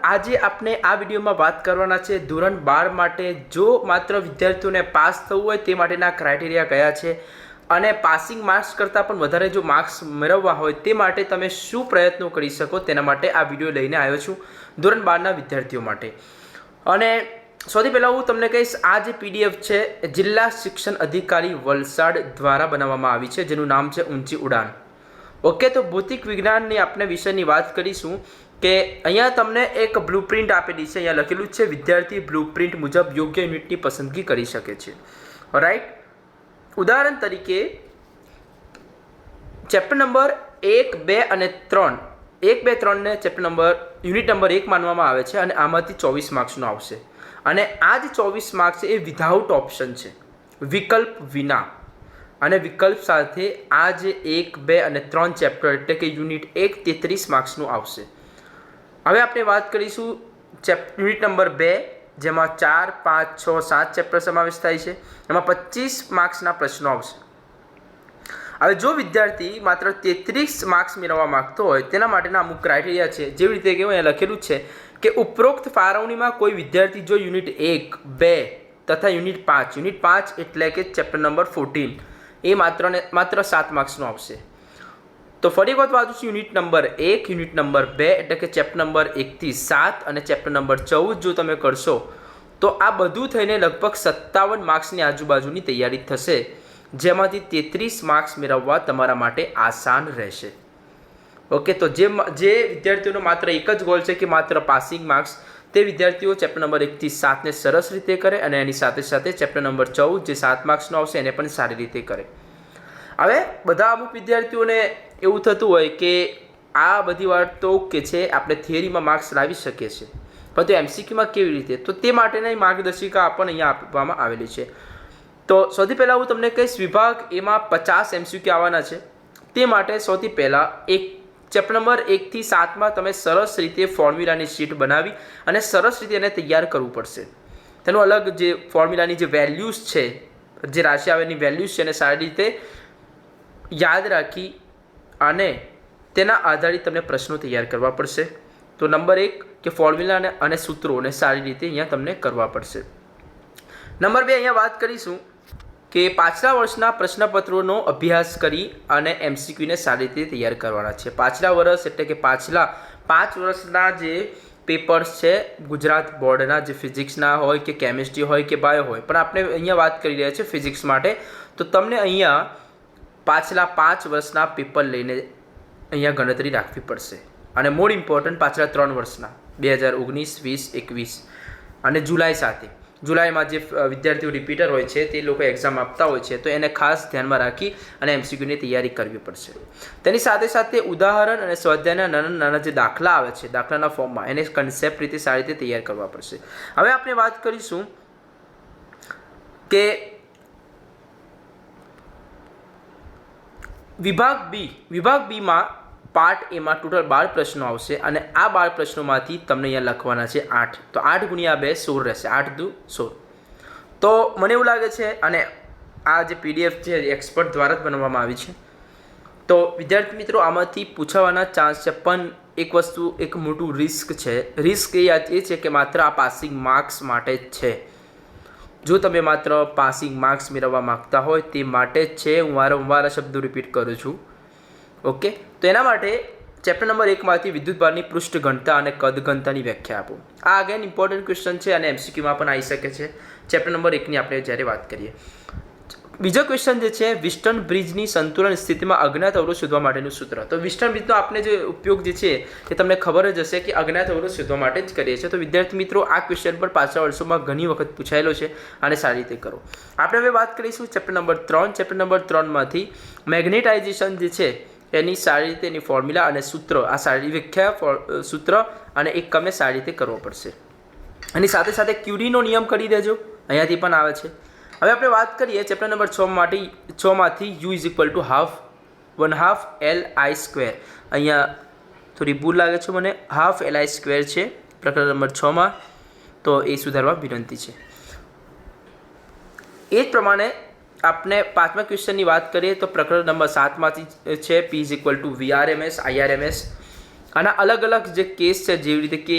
આજે આપણે આ વિડીયોમાં વાત કરવાના છે ધોરણ 12 માટે જો માત્ર વિદ્યાર્થીઓને પાસ થવું હોય તે માટેના ક્રાઇટેરિયા કયા છે અને પાસિંગ માર્ક્સ કરતાં પણ વધારે જો માર્ક્સ મેળવવા હોય તે માટે તમે શું પ્રયત્નો કરી શકો તેના માટે આ વિડીયો લઈને આવ્યો છું ધોરણ 12ના વિદ્યાર્થીઓ માટે। અને સૌથી પહેલાં હું તમને કહીશ, આ જે પીડીએફ છે જિલ્લા શિક્ષણ અધિકારી વલસાડ દ્વારા બનાવવામાં આવી છે જેનું નામ છે ઊંચી ઉડાન। ઓકે, તો ભૌતિક વિજ્ઞાનની આપણે વિષયની વાત કરીશું કે અહીંયા તમને એક બ્લુપ્રિન્ટ આપેલી છે, અહીંયા લખેલું છે વિદ્યાર્થી બ્લુપ્રિન્ટ મુજબ યોગ્ય યુનિટની પસંદગી કરી શકે છે। રાઈટ, ઉદાહરણ તરીકે ચેપ્ટર નંબર 1, 2 અને 3, 1, 2, 3 ને ચેપ્ટર નંબર યુનિટ નંબર 1 માનવામાં આવે છે અને આમાંથી 24 માર્ક્સનો આવશે અને આ જે 24 માર્ક્સ છે એ વિધાઉટ ઓપ્શન છે, વિકલ્પ વિના, અને વિકલ્પ સાથે આ જે 1, 2 અને 3 ચેપ્ટર એટલે કે યુનિટ 1 33 માર્ક્સનું આવશે। હવે આપણે વાત કરીશું યુનિટ નંબર 2 જેમાં 4, 5, 6, 7 ચેપ્ટર સમાવેશ થાય છે, એમાં 25 માર્ક્સના પ્રશ્નો આવશે। હવે જો વિદ્યાર્થી માત્ર 33 માર્ક્સ મેળવવા માંગતો હોય તેના માટેના અમુક ક્રાઇટેરિયા છે, જેવી રીતે કે અહીંયા લખેલું છે કે ઉપરોક્ત ફાળવણીમાં કોઈ વિદ્યાર્થી જો યુનિટ 1, 2 તથા યુનિટ 5 એટલે કે ચેપ્ટર નંબર 14 એ માત્ર 7 માર્ક્સનો આવશે। તો ફરી વખત વાંચું છું, યુનિટ નંબર 1, યુનિટ નંબર 2 એટલે કે ચેપ્ટર નંબર 1 થી 7 અને ચેપ્ટર નંબર 14 જો તમે કરશો તો આ બધું થઈને લગભગ 57 માર્ક્સની આજુબાજુની તૈયારી થશે, જેમાંથી 33 માર્ક્સ મેળવવા તમારા માટે આસાન રહેશે। ઓકે, તો જે વિદ્યાર્થીઓનો માત્ર એક જ ગોલ છે કે માત્ર પાસિંગ માર્ક્સ, તે વિદ્યાર્થીઓ ચેપ્ટર નંબર 1 થી 7 ને સરસ રીતે કરે અને એની સાથે સાથે ચેપ્ટર નંબર 14 જે 7 માર્ક્સનો આવશે એને પણ સારી રીતે કરે। હવે બધા અમુક વિદ્યાર્થીઓને એવું થતું હોય કે આ બધી વાત તો ઓકે છે, આપણે થિયરીમાં માર્ક્સ લાવી શકીએ છીએ, પરંતુ એમસીક્યુમાં કેવી રીતે, તો તે માટેની માર્ગદર્શિકા આપણને અહીંયા આપવામાં આવેલી છે। તો સૌથી પહેલાં હું તમને કહીશ, વિભાગ એમાં 50 એમસીક્યુ આવવાના છે, તે માટે સૌથી પહેલાં ચેપ્ટર નંબર 1 થી 7માં તમે સરસ રીતે ફોર્મ્યુલાની શીટ બનાવી અને સરસ રીતે એને તૈયાર કરવું પડશે। તેનું અલગ જે ફોર્મ્યુલાની જે વેલ્યુઝ છે, જે રાશિ આવેલી વેલ્યુઝ છે એને સારી રીતે યાદ રાખી અને તેના આધારિત તમને પ્રશ્નો તૈયાર કરવા પડશે। તો નંબર 1 કે ફોર્મ્યુલા અને સૂત્રોને સારી રીતે અહીંયા તમને કરવા પડશે। નંબર 2 અહીંયા વાત કરીશું કે પાછલા વર્ષના પ્રશ્નપત્રોનો અભ્યાસ કરી અને એમસીક્યુને સારી રીતે તૈયાર કરવાના છે। પાછલા વર્ષ એટલે કે પાછલા 5 વર્ષના જે પેપર્સ છે ગુજરાત બોર્ડના, જે ફિઝિક્સના હોય કે કેમિસ્ટ્રી હોય કે બાયો હોય, પણ આપણે અહીંયા વાત કરી રહ્યા છીએ ફિઝિક્સ માટે, તો તમને અહીંયા પાછલા 5 વર્ષના પેપર લઈને અહીંયા ગણતરી રાખવી પડશે અને મોર ઇમ્પોર્ટન્ટ પાછલા 3 વર્ષના 2019, 20, 21 અને જુલાઈ સાથે, જુલાઈમાં જે વિદ્યાર્થીઓ રિપીટર હોય છે તે લોકો એક્ઝામ આપતા હોય છે, તો એને ખાસ ધ્યાનમાં રાખી અને એમસીક્યુની તૈયારી કરવી પડશે। તેની સાથે સાથે ઉદાહરણ અને સ્વાધ્યાયના નાના જે દાખલા આવે છે દાખલાના ફોર્મમાં એને કન્સેપ્ટ રીતે સારી રીતે તૈયાર કરવા પડશે। હવે આપણે વાત કરીશું કે વિભાગ બીમાં પાર્ટ એમાં ટોટલ 12 પ્રશ્નો આવશે અને આ 12 પ્રશ્નોમાંથી તમને અહીંયા લખવાના છે 8, તો 8 ગુણ્યા 2 16 રહેશે, 8 દુ 16। તો મને એવું લાગે છે, અને આ જે પીડીએફ છે એક્સપર્ટ દ્વારા જ બનાવવામાં આવી છે, તો વિદ્યાર્થી મિત્રો આમાંથી પૂછાવાના ચાન્સ છે, પણ એક વસ્તુ, એક મોટું રિસ્ક છે। રિસ્ક એ છે કે માત્ર આ પાસિંગ માર્ક્સ માટે જ છે। જો તમે માત્ર પાસિંગ માર્ક્સ મેળવવા માગતા હોય તે માટે જ છે, હું વારંવાર શબ્દો રિપીટ કરું છું। ઓકે, તો એના માટે ચેપ્ટર નંબર 1માંથી વિદ્યુતભારની પૃષ્ઠ ઘનતા અને કદ ઘનતાની વ્યાખ્યા આપો। આ અગેન ઇમ્પોર્ટન્ટ ક્વેશ્ચન છે અને એમસીક્યુમાં પણ આવી શકે છે ચેપ્ટર નંબર 1ની આપણે જ્યારે વાત કરીએ। બીજો ક્વેશ્ચન જે છે વિસ્ટન બ્રિજની સંતુલન સ્થિતિમાં અજ્ઞાત અવરોધ શોધવા માટેનું સૂત્ર। તો વિસ્ટન બ્રિજનો આપણે જે ઉપયોગ જે છે એ તમને ખબર જ હશે કે અજ્ઞાત અવરોધ શોધવા માટે જ કરીએ છીએ। તો વિદ્યાર્થી મિત્રો આ ક્વેશ્ચન પર પાછલા વર્ષોમાં ઘણી વખત પૂછાયેલો છે અને સારી રીતે કરો। આપણે હવે વાત કરીશું ચેપ્ટર નંબર 3। ચેપ્ટર નંબર 3માંથી મેગ્નેટાઇઝેશન જે છે એની સારી રીતે એની ફોર્મ્યુલા અને સૂત્ર, આ સારી વ્યાખ્યા, સૂત્ર અને એકમને સારી રીતે કરવો પડશે। એની સાથે સાથે ક્યુરીનો નિયમ કરી દેજો, અહીંયાથી પણ આવે છે। હવે આપણે વાત કરીએ ચેપ્ટર નંબર 6માંથી U = ½ Li²। અહીંયા થોડી ભૂલ લાગે છે મને, ½ Li² છે પ્રકરણ નંબર 6માં, તો એ સુધારવા વિનંતી છે। એ જ પ્રમાણે આપણે 5મા ક્વેશ્ચનની વાત કરીએ તો પ્રકરણ નંબર 7માંથી છે P = VRMS, IRMS। આના અલગ અલગ જે કેસ છે, જેવી રીતે કે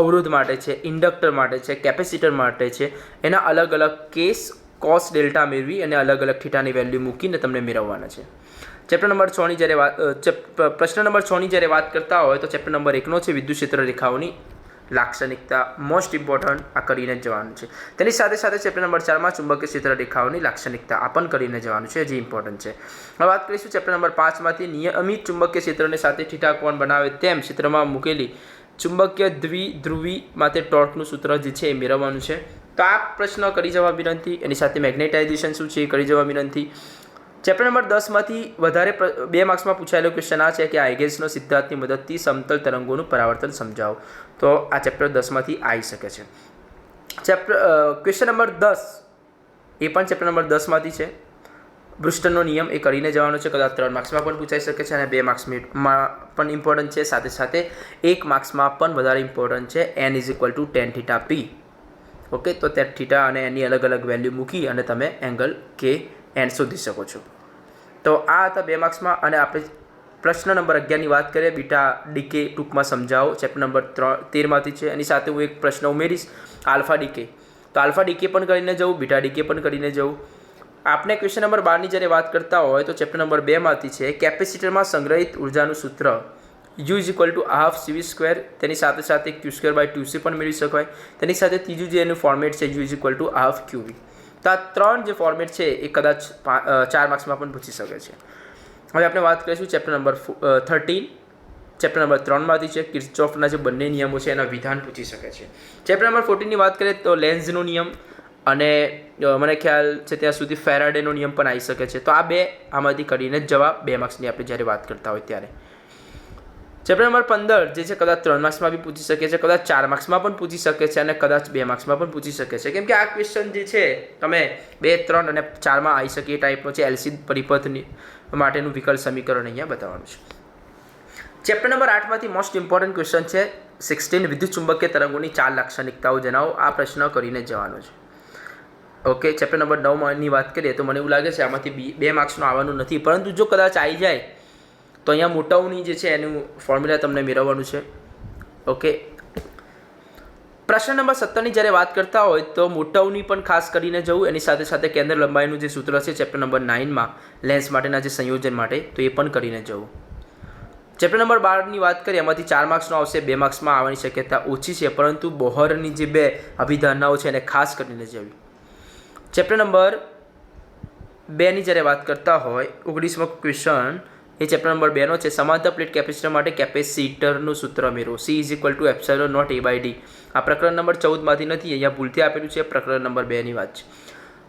અવરોધ માટે છે, ઇન્ડક્ટર માટે છે, કેપેસિટર માટે છે, એના અલગ અલગ કેસ કોસ ડેલ્ટા મેળવી અને અલગ અલગ થીટાની વેલ્યુ મૂકીને તમને મેળવવાના છે. ચેપ્ટર નંબર 6ની જ્યારે પ્રશ્ન નંબર 6ની જ્યારે વાત કરતા હોય તો ચેપ્ટર નંબર 1નો છે વિદ્યુત ક્ષેત્ર રેખાઓની લાક્ષણિકતા. મોસ્ટ ઇમ્પોર્ટન્ટ આ કરીને જવાનું છે. તેની સાથે સાથે ચેપ્ટર નંબર 4માં ચુંબકીય ક્ષેત્ર રેખાઓની લાક્ષણિકતા આ પણ કરીને જવાનું છે, જે ઇમ્પોર્ટન્ટ છે. હવે વાત કરીશું ચેપ્ટર નંબર 5માંથી નિયમિત ચુંબકીય ક્ષેત્રને સાથે થીટા કોણ બનાવે તેમ ક્ષેત્રમાં મૂકેલી ચુંબકીય દ્વિધ્રુવી માટે ટોર્કનું સૂત્ર જે છે એ મેળવવાનું છે. તો આ પ્રશ્ન કરી જવા વિનંતી. એની સાથે મેગ્નેટાઇઝેશન શું છે એ કરી જવા વિનંતી. ચેપ્ટર નંબર 10માંથી વધારે 2 માર્ક્સમાં પૂછાયેલો ક્વેશ્ચન આ છે કે હાઇગેન્સનો સિદ્ધાંતની મદદથી સમતલ તરંગોનું પરાવર્તન સમજાવો. તો આ ચેપ્ટર 10માંથી આવી શકે છે. ક્વેશ્ચન નંબર 10 એ પણ ચેપ્ટર નંબર 10માંથી છે. બ્રુસ્ટરનો નિયમ એ કરીને જવાનો છે. કદાચ 3 માર્ક્સમાં પણ પૂછાઈ શકે છે અને 2 માર્ક્સમાં પણ ઇમ્પોર્ટન્ટ છે. સાથે સાથે 1 માર્ક્સમાં પણ વધારે ઇમ્પોર્ટન્ટ છે. n = tan θ p. ઓકે, તો ત્યાં થીટા અને એની અલગ અલગ વેલ્યુ મૂકી અને તમે એંગલ કે એન શોધી શકો છો. તો આ હતા 2 માર્ક્સમાં. અને આપણે પ્રશ્ન નંબર 11ની વાત કરીએ, બીટા ડીકે ટૂંકમાં સમજાવો. ચેપ્ટર નંબર 13માંથી છે. એની સાથે હું એક પ્રશ્ન ઉમેરીશ, આલ્ફા ડીકે. તો આલ્ફા ડીકે પણ કરીને જવું, બીટા ડીકે પણ કરીને જવું. આપણે ક્વેશ્ચન નંબર 12ની જ્યારે વાત કરતા હોય તો ચેપ્ટર નંબર 2માંથી છે કેપેસિટરમાં સંગ્રહિત ઉર્જાનું સૂત્ર U = ½ CV². તેની સાથે સાથે Q²/2C પણ મેળવી શકાય. તેની સાથે ત્રીજું જે એનું ફોર્મેટ છે U = ½ QV. તો આ 3 જે ફોર્મેટ છે એ કદાચ 4 માર્ક્સમાં પણ પૂછી શકે છે. હવે આપણે વાત કરીશું ચેપ્ટર નંબર 13. ચેપ્ટર નંબર 3માંથી છે કિર્ચોફના જે બંને નિયમો છે એના વિધાન પૂછી શકે છે. ચેપ્ટર નંબર 14ની વાત કરીએ તો લેન્ઝનો નિયમ અને મને ખ્યાલ છે ત્યાં સુધી ફેરાડેનો નિયમ પણ આવી શકે છે. તો આ 2 આમાંથી કરીને જ જવાબ 2 માર્ક્સની આપણે જ્યારે વાત કરતા હોય ત્યારે. ચેપ્ટર નંબર 15 જે છે કદાચ 3 માર્ક્સમાં બી પૂછી શકે છે, કદાચ 4 માર્ક્સમાં પણ પૂછી શકે છે અને કદાચ 2 માર્ક્સમાં પણ પૂછી શકે છે. કેમ કે આ ક્વેશ્ચન જે છે તમે 2, 3 અને 4માં આવી શકે એ ટાઈપનો છે. એલસી પરિપથની માટેનું વિકલ સમીકરણ અહીંયા બતાવવાનું છે. ચેપ્ટર નંબર 8માંથી મોસ્ટ ઇમ્પોર્ટન્ટ ક્વેશ્ચન છે 16 વિદ્યુત ચુંબકીય તરંગોની 4 લાક્ષણિકતાઓ જણાવો. આ પ્રશ્ન કરીને જવાનો છે. ઓકે, ચેપ્ટર નંબર 9ની વાત કરીએ તો મને એવું લાગે છે આમાંથી 2 માર્ક્સનું આવવાનું નથી, પરંતુ જો કદાચ આવી જાય તો અહીંયા મોટાઓની જે છે એનું ફોર્મ્યુલા તમને મેળવવાનું છે. ઓકે, પ્રશ્ન નંબર 17ની જ્યારે વાત કરતા હોય તો મોટાઓની પણ ખાસ કરીને જવું. એની સાથે સાથે કેન્દ્ર લંબાઈનું જે સૂત્ર છે ચેપ્ટર નંબર 9માં લેન્સ માટેના જે સંયોજન માટે, તો એ પણ કરીને જવું. ચેપ્ટર નંબર 12ની વાત કરીએ એમાંથી 4 માર્ક્સનો આવશે, 2 માર્ક્સમાં આવવાની શક્યતા ઓછી છે, પરંતુ બોહરની જે 2 અભિધારણાઓ છે એને ખાસ કરીને જવી. ચેપ્ટર નંબર 2ની જ્યારે વાત કરતા હોય 19મો ક્વેશ્ચન એ ચેપ્ટર નંબર 2નો છે સમાંતર પ્લેટ કેપેસિટર માટે કેપેસિટરનું સૂત્ર મેળવો. C = ε0 A/d. આ પ્રકરણ નંબર 14માંથી નથી, અહીંયા ભૂલથી આપેલું છે, પ્રકરણ નંબર 2ની વાત છે.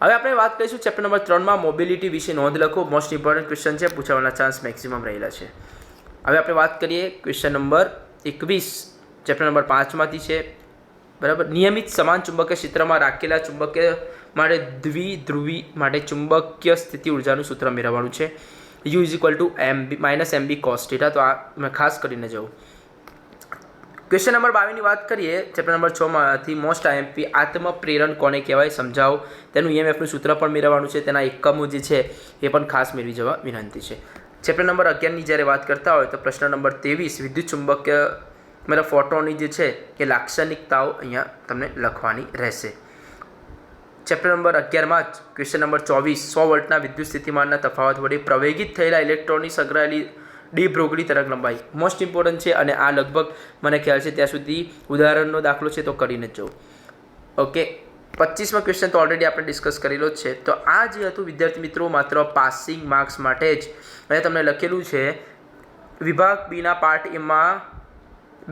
હવે આપણે વાત કરીશું ચેપ્ટર નંબર 3માં મોબિલિટી વિશે નોંધ લખો. મોસ્ટ ઇમ્પોર્ટન્ટ ક્વેશ્ચન છે, પૂછાવાના ચાન્સ મેક્સિમમ રહેલા છે. હવે આપણે વાત કરીએ ક્વેશ્ચન નંબર 21 ચેપ્ટર નંબર 5માંથી છે. બરાબર, નિયમિત સમાન ચુંબકીય ક્ષેત્રમાં રાખેલા ચુંબકીય માટે દ્વિધ્રુવી માટે ચુંબકીય સ્થિતિ ઉર્જાનું સૂત્ર મેળવવાનું છે. U = -mb cos θ. તો આ મેં ખાસ કરીને જવું. ક્વેશ્ચન નંબર 22ની વાત કરીએ ચેપ્ટર નંબર 6માંથી મોસ્ટ IMP આત્મપ્રેરણ કોને કહેવાય સમજાવો. તેનું EMFનું સૂત્ર પણ મેળવવાનું છે. તેના એકમો જે છે એ પણ ખાસ મેળવી જવા વિનંતી છે. ચેપ્ટર નંબર 11ની જ્યારે વાત કરતા હોય તો પ્રશ્ન નંબર 23 વિદ્યુત ચુંબકીય મતલબ ફોટોની જે છે એ લાક્ષણિકતાઓ અહીંયા તમને લખવાની રહેશે. ચેપ્ટર નંબર 11માં જ ક્વેશ્ચન નંબર 24 100 વોલ્ટના વિદ્યુત સ્થિતિમાનના તફાવત વડે પ્રવેગિત થયેલા ઇલેક્ટ્રોનની સંગ્રહાયેલી ડી બ્રોગલી તરંગ લંબાઈ મોસ્ટ ઇમ્પોર્ટન્ટ છે અને આ લગભગ મને ખ્યાલ છે ત્યાં સુધી ઉદાહરણનો દાખલો છે તો કરીને જ જવું. ઓકે, 25મો ક્વેશ્ચન તો ઓલરેડી આપણે ડિસ્કસ કરેલો જ છે. તો આ જે હતું વિદ્યાર્થી મિત્રો માત્ર પાસિંગ માર્ક્સ માટે જ. અહીંયા તમને લખેલું છે વિભાગ બીના પાર્ટ એમાં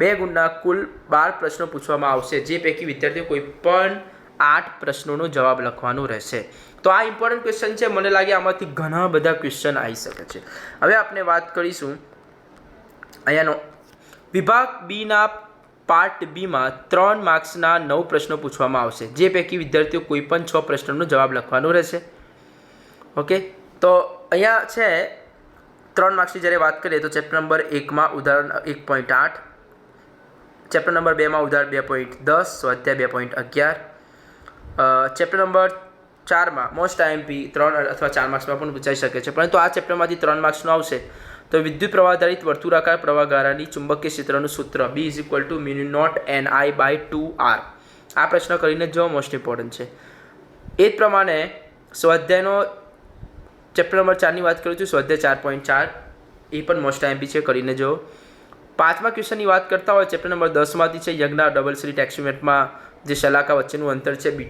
2 ગુણના કુલ 12 પ્રશ્નો પૂછવામાં આવશે, જે પૈકી વિદ્યાર્થીઓ કોઈ પણ 8 પ્રશ્નોનો જવાબ લખવાનો રહેશે. તો આ ઇમ્પોર્ટન્ટ ક્વેશ્ચન છે. મને લાગે આમાંથી ઘણા બધા ક્વેશ્ચન આવી શકે છે. હવે આપણે વાત કરીશું અહીંયાનો વિભાગ બીના પાર્ટ બીમાં 3 માર્ક્સના 9 પ્રશ્નો પૂછવામાં આવશે, જે પૈકી વિદ્યાર્થીઓ કોઈ પણ 6 પ્રશ્નોનો જવાબ લખવાનો રહેશે. ઓકે, તો અહીંયા છે 3 માર્ક્સની જ્યારે વાત કરીએ તો ચેપ્ટર નંબર 1માં ઉદાહરણ 1.8, ચેપ્ટર નંબર 2માં ઉદાહરણ 2.10, સ્વાધ્યાય 2.11, ચેપ્ટર નંબર 4માં મોસ્ટ IMP 3 અથવા 4 માર્ક્સમાં પણ પૂછાઈ શકે છે, પરંતુ આ ચેપ્ટરમાંથી 3 માર્ક્સનો આવશે તો વિદ્યુત પ્રવાહ આધારિત વર્તુળાકાર પ્રવાહગારાની ચુંબકીય ક્ષેત્રનું સૂત્ર B = μ0NI/2R. આ પ્રશ્ન કરીને જો મોસ્ટ ઇમ્પોર્ટન્ટ છે. એ જ પ્રમાણે સ્વાધ્યાયનો ચેપ્ટર નંબર 4ની વાત કરું છું, સ્વાધ્યાય 4.4, એ પણ મોસ્ટ આઈએમપી છે, કરીને જો. 5મા ક્વેશ્ચનની વાત કરતા હોય ચેપ્ટર નંબર 10માંથી છે, યંગના ડબલ સ્લિટ એક્સપેરિમેન્ટમાં જે શલાકા વચ્ચેનું અંતર છે β =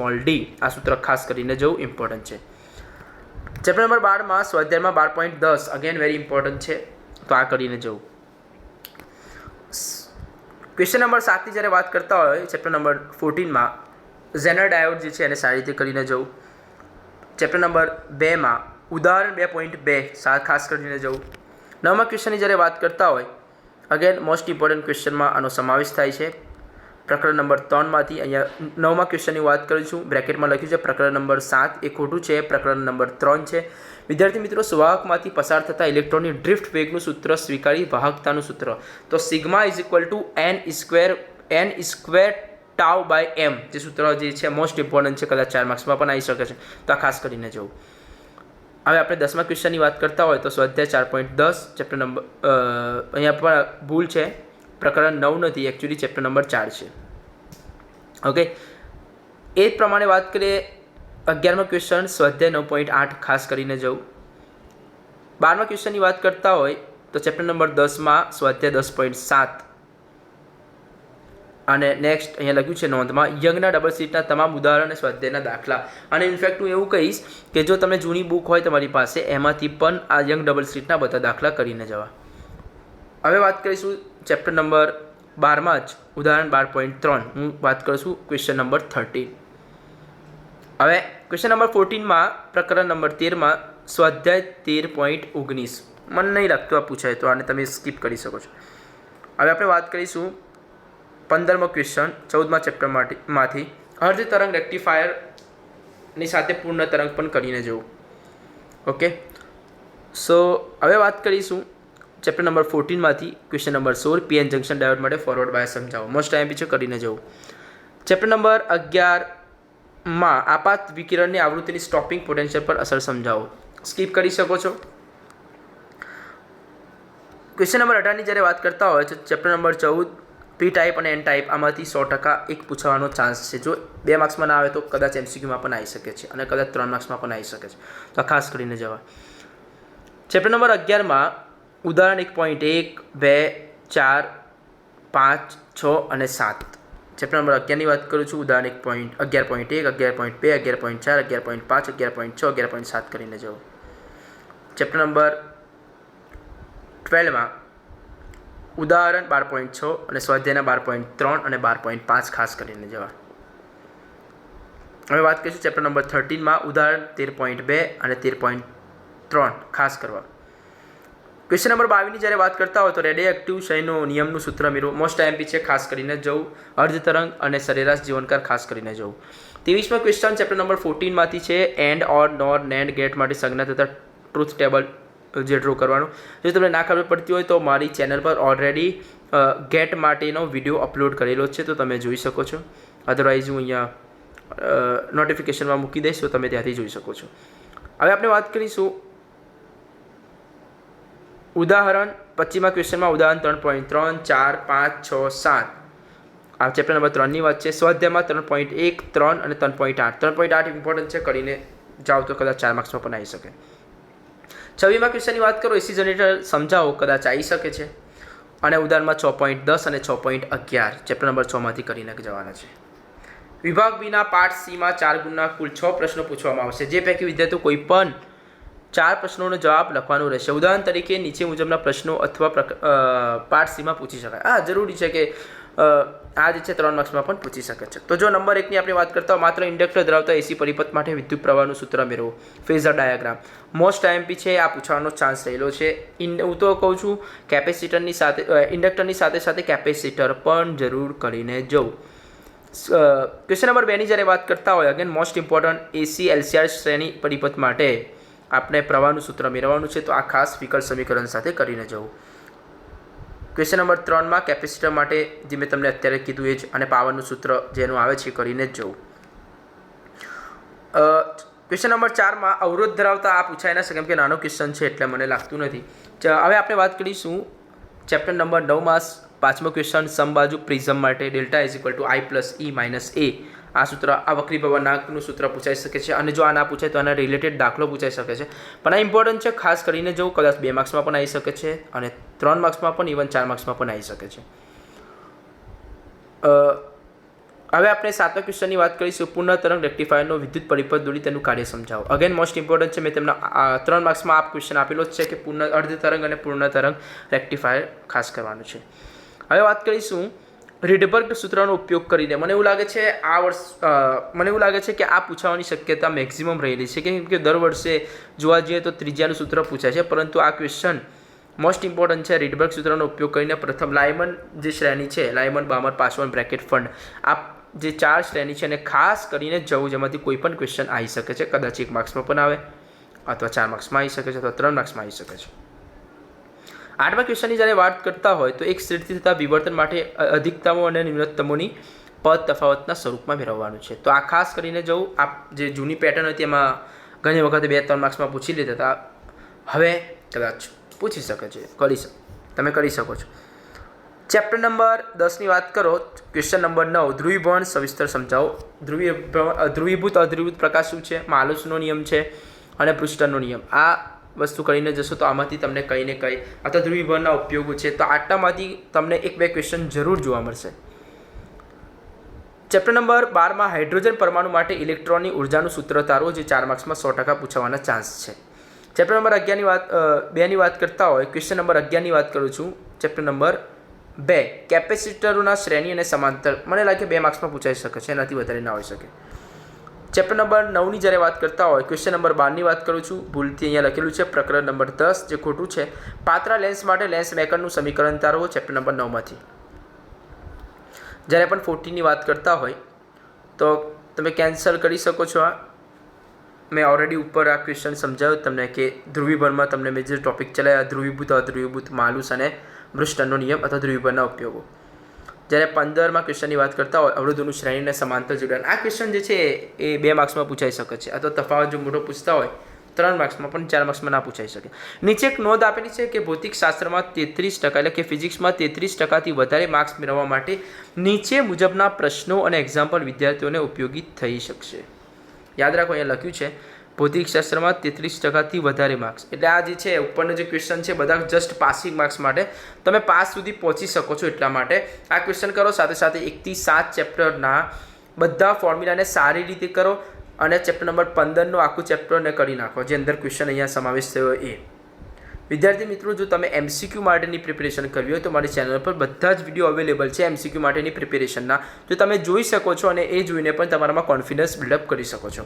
λ/d. આ સૂત્ર ખાસ કરીને જવું ઇમ્પોર્ટન્ટ છે. ચેપ્ટર નંબર 12માં સ્વાધ્યાયમાં 12.10 અગેન વેરી ઇમ્પોર્ટન્ટ છે, તો આ કરીને જવું. ક્વેશ્ચન નંબર 7ની જ્યારે વાત કરતા હોય ચેપ્ટર નંબર 14માં ઝેનર ડાયોડ જે છે એને સારી રીતે કરીને જવું. ચેપ્ટર નંબર 2માં ઉદાહરણ 2.2 ખાસ કરીને જવું. 9મા ક્વેશ્ચનની જ્યારે વાત કરતા હોય અગેન મોસ્ટ ઇમ્પોર્ટન્ટ ક્વેશ્ચનમાં આનો સમાવેશ થાય છે. પ્રકરણ નંબર 3માંથી અહીંયા 9મા ક્વેશ્ચનની વાત કરું છું, બ્રેકેટમાં લખ્યું છે પ્રકરણ નંબર 7, એ ખોટું છે, પ્રકરણ નંબર 3 છે. વિદ્યાર્થી મિત્રો, વાહકમાંથી પસાર થતા ઇલેક્ટ્રોનની ડ્રિફ્ટ વેગનું સૂત્ર સ્વીકારી વાહકતાનું સૂત્ર, તો સિગ્મા = n² τ/m જે સૂત્ર જે છે મોસ્ટ ઇમ્પોર્ટન્ટ છે, કદાચ 4 માર્ક્સમાં પણ આવી શકે છે, તો આ ખાસ કરીને જવું. હવે આપણે 10મા ક્વેશ્ચનની વાત કરતા હોય તો સ્વાધ્યાય 4.10 ચેપ્ટર નંબર અહીંયા પણ ભૂલ છે, પ્રકરણ 9 નથી, એકચ્યુઅલી ચેપ્ટર નંબર 4 છે. ઓકે, એ જ પ્રમાણે વાત કરીએ 11મા ક્વેશ્ચન સ્વાધ્યાય 9.8 ખાસ કરીને જવું. 12મા ક્વેશ્ચનની વાત કરતા હોય તો ચેપ્ટર નંબર 10માં સ્વાધ્યાય 10.7 અને નેક્સ્ટ અહીંયા લખ્યું છે નોંધમાં યંગના ડબલ સ્લિટના તમામ ઉદાહરણ અને સ્વાધ્યાયના દાખલા. અને ઇનફેક્ટ હું એવું કહીશ કે જો તમે જૂની બુક હોય તમારી પાસે એમાંથી પણ આ યંગ ડબલ સ્લિટના બધા દાખલા કરીને જવા. હવે વાત કરીશું ચેપ્ટર નંબર 12માં જ ઉદાહરણ 12.3, હું વાત કરીશું ક્વેશ્ચન નંબર 13. હવે ક્વેશ્ચન નંબર 14માં પ્રકરણ નંબર 13માં સ્વાધ્યાય 13.19 મને નહીં લાગતું આ પૂછાય, તો આને તમે સ્કીપ કરી શકો છો. હવે આપણે વાત કરીશું 15મો ક્વેશ્ચન 14મા ચેપ્ટરમાંથી અર્ધ તરંગ રેક્ટિફાયરની સાથે પૂર્ણ તરંગ પણ કરીને જવું. ઓકે, સો હવે વાત કરીશું ચેપ્ટર નંબર 14માંથી question number 16 PN junction diode માટે ફોરવર્ડ બાયસ સમજાવો. મોસ્ટ આઈએમપી છે, કરીને જવું. ચેપ્ટર નંબર 11માં આપાત વિકિરણની આવૃત્તિની સ્ટોપિંગ પોટેન્શિયલ પર અસર સમજાવો. સ્કીપ કરી શકો છો. ક્વેશ્ચન નંબર 18ની જ્યારે વાત કરતા હોય તો ચેપ્ટર નંબર 14 પી ટાઈપ અને એન ટાઈપ આમાંથી 100% એક પૂછવાનો ચાન્સ છે. જો 2 માર્ક્સમાં ના આવે તો કદાચ MCQમાં પણ આવી શકે છે અને કદાચ 3 માર્ક્સમાં પણ આવી શકે છે, તો આ ખાસ કરીને જવા. ચેપ્ટર નંબર 11માં ઉદાહરણ 1.1, 2, 4, 5, 6 અને 7. ચેપ્ટર નંબર 11ની વાત કરું છું, ઉદાહરણ 11.1, 11.2, 11.4, 11.5, 11.6, 11.7 કરીને જવું. ચેપ્ટર નંબર 12માં ઉદાહરણ 12.6 અને સ્વાધ્યાયના 12.3 અને 12.5 ખાસ કરીને જવા. હવે વાત કરીશું ચેપ્ટર નંબર 13માં ઉદાહરણ 13.2 અને 13.3 ખાસ કરવા. ક્વેશ્ચન નંબર 22ની જ્યારે વાત કરતા હોય તો રેડિયો એક્ટિવ ક્ષયનો નિયમનું સૂત્ર મેળવો. મોસ્ટ આઈએમપી છે, ખાસ કરીને જવું. અર્ધ તરંગ અને સરેરાશ જીવનકાળ ખાસ કરીને જવું. 23મો ક્વેશ્ચન ચેપ્ટર નંબર 14માંથી છે એન્ડ ઓર નોર નેન્ડ ગેટ માટે સંજ્ઞા તથા ટ્રુથ ટેબલ જે ડ્રો કરવાનું. જો તમને ના ખબર પડતી હોય તો મારી ચેનલ પર ઓલરેડી ગેટ માટેનો વિડીયો અપલોડ કરેલો છે, તો તમે જોઈ શકો છો. અધરવાઇઝ હું અહીંયા નોટિફિકેશનમાં મૂકી દઈશ, તો તમે ત્યાંથી જોઈ શકો છો. હવે આપણે વાત કરીશું ઉદાહરણ 25મા ક્વેશ્ચનમાં ઉદાહરણ 3.3, 4, 5, 6, 7. આ ચેપ્ટર નંબર 3ની વાત છે. સ્વાધ્યાયમાં 3.1, 3 અને 3.8. 3.8 ઇમ્પોર્ટન્ટ છે, કરીને જાઓ તો કદાચ 4 માર્ક્સમાં પણ આવી શકે. 26મા ક્વેશ્ચનની વાત કરો એસી જનરેટર સમજાવો, કદાચ આવી શકે છે. અને ઉદાહરણમાં 6.10 અને 6.11 ચેપ્ટર નંબર 6માંથી કરીને જવાના છે. વિભાગ બીના પાર્ટ સીમાં 4 ગુણના કુલ 6 પ્રશ્નો પૂછવામાં આવશે, જે પૈકી વિદ્યાર્થીઓ કોઈ પણ 4 પ્રશ્નોનો જવાબ લખવાનો રહેશે. ઉદાહરણ તરીકે નીચે મુજબના પ્રશ્નો અથવા પાર્ટ સીમાં પૂછી શકાય. આ જરૂરી છે કે આ જે છે 3 માર્ક્સમાં પણ પૂછી શકે છે. તો જો નંબર 1ની આપણે વાત કરતા માત્ર ઇન્ડક્ટર ધરાવતા એસી પરિપથ માટે વિદ્યુત પ્રવાહનું સૂત્ર મેળવો. ફેઝર ડાયાગ્રામ મોસ્ટ આઈએમપી છે, આ પૂછવાનો ચાન્સ રહેલો છે. હું તો કહું છું કેપેસિટરની સાથે ઇન્ડક્ટરની સાથે સાથે કેપેસિટર પણ જરૂર કરીને જવું. ક્વેશ્ચન નંબર 2ની જ્યારે વાત કરતા હોય અગેન મોસ્ટ ઇમ્પોર્ટન્ટ એસી એલસીઆર શ્રેણી પરિપથ માટે આપણે પ્રવાહનું સૂત્ર મેળવવાનું છે, તો આ ખાસ વિકલ્પ સમીકરણ સાથે કરીને જવું. ક્વેશ્ચન નંબર 3માં કેપેસિટર માટે જે મેં તમને અત્યારે કીધું એ જ, અને પાવરનું સૂત્ર જેનું આવે છે કરીને જ જવું. ક્વેશ્ચન નંબર 4માં અવરોધ ધરાવતા આ પૂછાય ના શકે કેમ કે નાનો ક્વેશ્ચન છે એટલે મને લાગતું નથી. હવે આપણે વાત કરીશું ચેપ્ટર નંબર 9માં 5મો ક્વેશ્ચન સમબાજુ પ્રિઝમ માટે delta is equal to I plus E minus A. આ સૂત્ર આ વક્રી ભવનાંકનું સૂત્ર પૂછાઈ શકે છે અને જો આ ના પૂછાય તો આના રિલેટેડ દાખલો પૂછાઈ શકે છે. પણ આ ઇમ્પોર્ટન્ટ છે, ખાસ કરીને જો કદાચ 2 માર્ક્સમાં પણ આવી શકે છે અને 3 માર્ક્સમાં પણ, ઇવન 4 માર્ક્સમાં પણ આવી શકે છે. હવે આપણે 7મા ક્વેશ્ચનની વાત કરીશું. પૂર્ણ તરંગ રેક્ટિફાયરનો વિદ્યુત પરિપથ દોરી તેનું કાર્ય સમજાવો. અગેન મોસ્ટ ઇમ્પોર્ટન્ટ છે, મેં તેમના 3 માર્ક્સમાં આ ક્વેશ્ચન આપેલો જ છે કે પૂર્ણ અર્ધ તરંગ અને પૂર્ણ તરંગ રેક્ટિફાયર ખાસ કરવાનું છે. હવે વાત કરીશું રીડબર્ગ સૂત્રનો ઉપયોગ કરીને. મને એવું લાગે છે કે આ પૂછાવાની શક્યતા મેક્સિમમ રહેલી છે કેમ કે દર વર્ષે જોવા જઈએ તો ત્રિજ્યાનું સૂત્ર પૂછાય છે, પરંતુ આ ક્વેશ્ચન મોસ્ટ ઇમ્પોર્ટન્ટ છે. રીડબર્ગ સૂત્રનો ઉપયોગ કરીને પ્રથમ લાયમન જે શ્રેણી છે, લાયમન, બામર, પાસવાન, બ્રેકેટ, ફંડ, આ જે 4 શ્રેણી છે એને ખાસ કરીને જવું જેમાંથી કોઈ પણ ક્વેશ્ચન આવી શકે છે. કદાચ 1 માર્ક્સમાં પણ આવે અથવા 4 માર્ક્સમાં આવી શકે છે અથવા 3 માર્ક્સમાં આવી શકે છે. 8મા ક્વેશ્ચનની જ્યારે વાત કરતા હોય તો એક સ્થિરથી થતા વિવર્તન માટે અધિકતમો અને ન્યૂનતમોની પદ તફાવતના સ્વરૂપમાં મેળવવાનું છે. તો આ ખાસ કરીને જવું આ જે જૂની પેટર્ન હતી એમાં ઘણી વખતે 2-3 માર્ક્સમાં પૂછી લીધા હતા, હવે કદાચ પૂછી શકે છે, તમે કરી શકો છો. ચેપ્ટર નંબર 10ની વાત કરો, ક્વેશ્ચન નંબર 9 ધ્રુવીભવન સવિસ્તર સમજાવો. ધ્રુવીભૂત અધ્રુવીભૂત પ્રકાશ શું છે, માલુસનો નિયમ છે અને પૃષ્ઠનો નિયમ. આ વસ્તુ કરીને જશો તો આમાંથી તમને કંઈ ને કંઈ અથવા ધ્રુવીભવનના ઉપયોગો છે તો આટલામાંથી તમને 1-2 ક્વેશ્ચન જરૂર જોવા મળશે. ચેપ્ટર નંબર 12માં હાઇડ્રોજન પરમાણુ માટે ઇલેક્ટ્રોનની ઉર્જાનું સૂત્ર તારવો, જે 4 માર્ક્સમાં 100% પૂછાવાના ચાન્સ છે. ચેપ્ટર નંબર 2ની વાત કરતા હોય, ક્વેશ્ચન નંબર 11ની વાત કરું છું. ચેપ્ટર નંબર 2 કેપેસિટરોના શ્રેણી અને સમાંતર, મને લાગે 2 માર્ક્સમાં પૂછાઈ શકે છે, એનાથી વધારે ના હોઈ શકે. ચેપ્ટર નંબર 9ની જ્યારે વાત કરતા હોય, ક્વેશ્ચન નંબર 12ની વાત કરું છું. ભૂલથી અહીંયા લખેલું છે પ્રકરણ નંબર 10, જે ખોટું છે. પાતળા લેન્સ માટે લેન્સ મેકરનું સમીકરણ તારવો, ચેપ્ટર નંબર 9માંથી. જ્યારે પણ 14ની વાત કરતા હોય તો તમે કેન્સલ કરી શકો છો. મેં ઓલરેડી ઉપર આ ક્વેશ્ચન સમજાવ્યો તમને કે ધ્રુવીભવનમાં તમને મેં જે ટોપિક ચલાવ્યા, ધ્રુવીભૂત, અધ્રુવીભૂત, માલુસ અને બ્રુસ્ટનનો નિયમ અથવા ધ્રુવીભવનના ઉપયોગો. જ્યારે 15મા ક્વેશ્ચનની વાત કરતા હોય અવરોધોનું શ્રેણી અને સમાંતર જોડાણ, આ ક્વેશ્ચન જે છે એ 2 માર્ક્સમાં પૂછાઈ શકે છે અથવા તફાવત જો મોટો પૂછતા હોય 3 માર્ક્સમાં પણ 4 માર્ક્સમાં ના પૂછાઈ શકે. નીચે એક નોંધ આપેલી છે કે ભૌતિકશાસ્ત્રમાં 33% એટલે કે ફિઝિક્સમાં 33%થી વધારે માર્ક્સ મેળવવા માટે નીચે મુજબના પ્રશ્નો અને એક્ઝામ્પલ વિદ્યાર્થીઓને ઉપયોગી થઈ શકશે. યાદ રાખો, અહીંયા લખ્યું છે ભૌતિકશાસ્ત્રમાં 33%થી વધારે માર્ક્સ, એટલે આ જે છે ઉપરનો જે ક્વેશ્ચન છે બધા જસ્ટ પાસિંગ માર્ક્સ માટે, તમે પાસ સુધી પહોંચી શકો છો એટલા માટે આ ક્વેશ્ચન કરો. સાથે સાથે 1 થી 7 ચેપ્ટરના બધા ફોર્મ્યુલાને સારી રીતે કરો અને ચેપ્ટર નંબર 15નો આખું ચેપ્ટરને કરી નાખો, જે અંદર ક્વેશ્ચન અહીંયા સમાવેશ થયો એ. વિદ્યાર્થી મિત્રો, જો તમે MCQ માટેની પ્રિપેરેશન કરવી હોય તો મારી ચેનલ પર બધા જ વિડીયો અવેલેબલ છે MCQ માટેની પ્રિપેરેશનના, જો તમે જોઈ શકો છો અને એ જોઈને પણ તમારામાં કોન્ફિડન્સ બિલ્ડઅપ કરી શકો છો.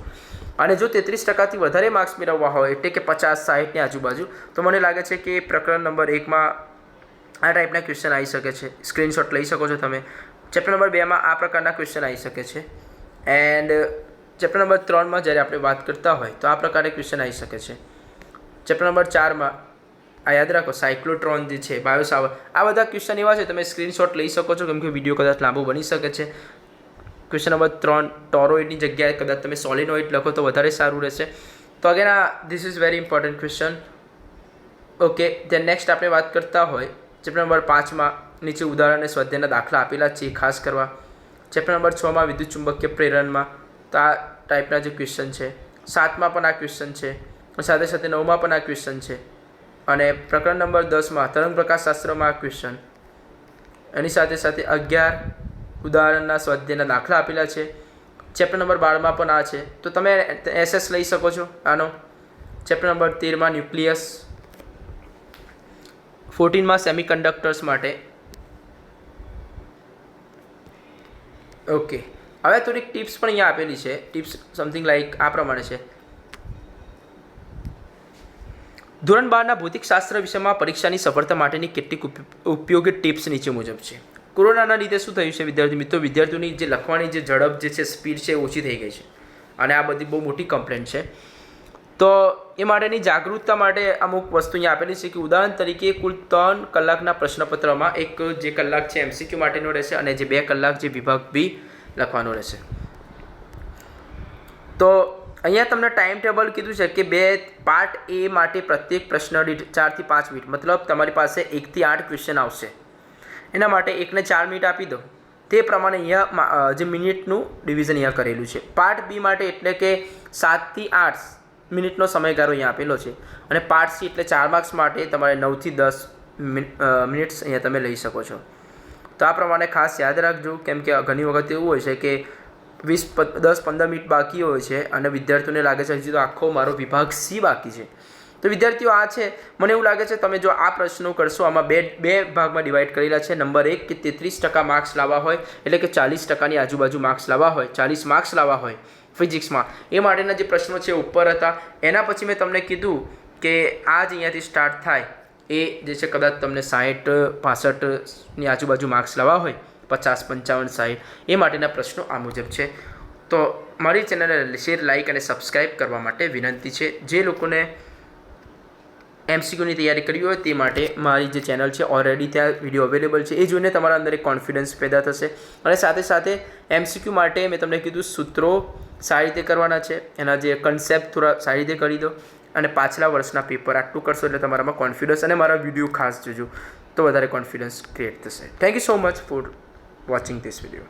અને જો 33%થી વધારે માર્ક્સ મેળવવા હોય એટલે કે 50-60ની આજુબાજુ, તો મને લાગે છે કે પ્રકરણ નંબર 1માં આ ટાઈપના ક્વેશ્ચન આવી શકે છે, સ્ક્રીનશોટ લઈ શકો છો તમે. ચેપ્ટર નંબર 2માં આ પ્રકારના ક્વેશ્ચન આવી શકે છે એન્ડ ચેપ્ટર નંબર 3માં જ્યારે આપણે વાત કરતા હોય તો આ પ્રકારે ક્વેશ્ચન આવી શકે છે. ચેપ્ટર નંબર 4માં આ યાદ રાખો સાયક્લોટ્રોન જે છે, બાયોસાવર, આ બધા ક્વેશ્ચન એવા છે તમે સ્ક્રીનશોટ લઈ શકો છો કેમ કે વિડીયો કદાચ લાંબો બની શકે છે. ક્વેશ્ચન નંબર 3 ટોરોઇડની જગ્યાએ કદાચ તમે સોલિનોઇડ લખો તો વધારે સારું રહેશે. તો again this is very important question. Okay, than next આપણે વાત કરતા હોય ચેપ્ટર નંબર 5માં નીચે ઉદાહરણ અને સ્વાધ્યાયના દાખલા આપેલા છે, ખાસ કરવા. ચેપ્ટર નંબર 6માં વિદ્યુત ચુંબકીય પ્રેરણમાં તો આ ટાઈપના જે ક્વેશ્ચન છે. 7માં પણ આ ક્વેશ્ચન છે, સાથે સાથે 9માં પણ આ ક્વેશ્ચન છે અને પ્રકરણ નંબર 10માં તરંગ પ્રકાશશાસ્ત્રમાં આ ક્વેશ્ચન, એની સાથે સાથે 11 ઉદાહરણના સ્વાધ્યાયના દાખલા આપેલા છે. ચેપ્ટર નંબર 12માં પણ આ છે, તો તમે SS લઈ શકો છો આનો. ચેપ્ટર નંબર 13માં ન્યુક્લિયસ, 14માં સેમિકન્ડક્ટર્સ માટે. ઓકે, હવે થોડીક ટિપ્સ પણ અહીંયા આપેલી છે. ટિપ્સ સમથિંગ લાઈક આ પ્રમાણે છે. ધોરણ 12ના ભૌતિકશાસ્ત્ર વિષયમાં પરીક્ષાની સફળતા માટેની કેટલીક ઉપયોગી ટિપ્સ નીચે મુજબ છે. કોરોનાના લીધે શું થયું છે વિદ્યાર્થી મિત્રો, વિદ્યાર્થીઓની જે લખવાની જે ઝડપ જે છે, સ્પીડ છે, ઓછી થઈ ગઈ છે અને આ બધી બહુ મોટી કમ્પ્લેન્ટ છે. તો એ માટેની જાગૃતતા માટે અમુક વસ્તુ અહીંયા આપેલી છે કે ઉદાહરણ તરીકે કુલ 3 કલાકના પ્રશ્નપત્રમાં એક જે કલાક છે MCQ માટેનો રહેશે અને જે 2 કલાક જે વિભાગ B લખવાનો રહેશે. તો અહીંયા તમને ટાઈમ ટેબલ કીધું છે કે પાર્ટ એ માટે પ્રત્યેક પ્રશ્ન દીઠ 4 થી 5 મિનિટ, મતલબ તમારી પાસે 1 થી 8 ક્વેશ્ચન આવશે. એના માટે 1 ને 4 મિનિટ આપી દો. તે પ્રમાણે અહીંયા જે મિનિટનું ડિવિઝન અહીંયા કરેલું છે. પાર્ટ બી માટે એટલે કે 7 થી 8 મિનિટનો સમયગાળો અહીંયા આપેલો છે. અને પાર્ટ સી એટલે 4 માર્ક્સ માટે તમારે 9 થી 10 મિનિટ્સ અહીંયા તમે લઈ શકો છો. તો આ પ્રમાણે ખાસ યાદ રાખજો, કેમ કે ઘણી વખત એવું હોય છે કે 10-15 મિનિટ બાકી હોય છે અને વિદ્યાર્થીઓને લાગે છે હજી તો આખો મારો વિભાગ સી બાકી છે. તો વિદ્યાર્થીઓ આ છે, મને એવું લાગે છે તમે જો આ પ્રશ્નો કરશો, આમાં બે ભાગમાં ડિવાઈડ કરેલા છે. નંબર 1 કે 33% માર્ક્સ લાવવા હોય, એટલે કે 40%ની આજુબાજુ માર્ક્સ લાવવા હોય, 40 માર્ક્સ લાવવા હોય ફિઝિક્સમાં, એ માટેના જે પ્રશ્નો છે ઉપર હતા. એના પછી મેં તમને કીધું કે આ જ અહીંયાથી સ્ટાર્ટ થાય એ જે છે કદાચ તમને 60-65ની આજુબાજુ માર્ક્સ લાવવા હોય, 50-55-60, એ માટેના પ્રશ્નો આ મુજબ છે. તો મારી ચેનલને શેર, લાઇક અને સબસ્ક્રાઈબ કરવા માટે વિનંતી છે. જે લોકોને MCQની તૈયારી કરવી હોય તે માટે મારી જે ચેનલ છે ઓલરેડી ત્યાં વિડીયો અવેલેબલ છે, એ જોઈને તમારા અંદર એક કોન્ફિડન્સ પેદા થશે. અને સાથે સાથે MCQ માટે મેં તમને કીધું સૂત્રો સારી રીતે કરવાના છે, એના જે કન્સેપ્ટ થોડા સારી રીતે કરી દો અને પાછલા વર્ષના પેપર આટલું કરશો એટલે તમારામાં કોન્ફિડન્સ, અને મારા વિડીયો ખાસ જોજો તો વધારે કોન્ફિડન્સ ક્રિએટ થશે. Thank you so much for watching this video.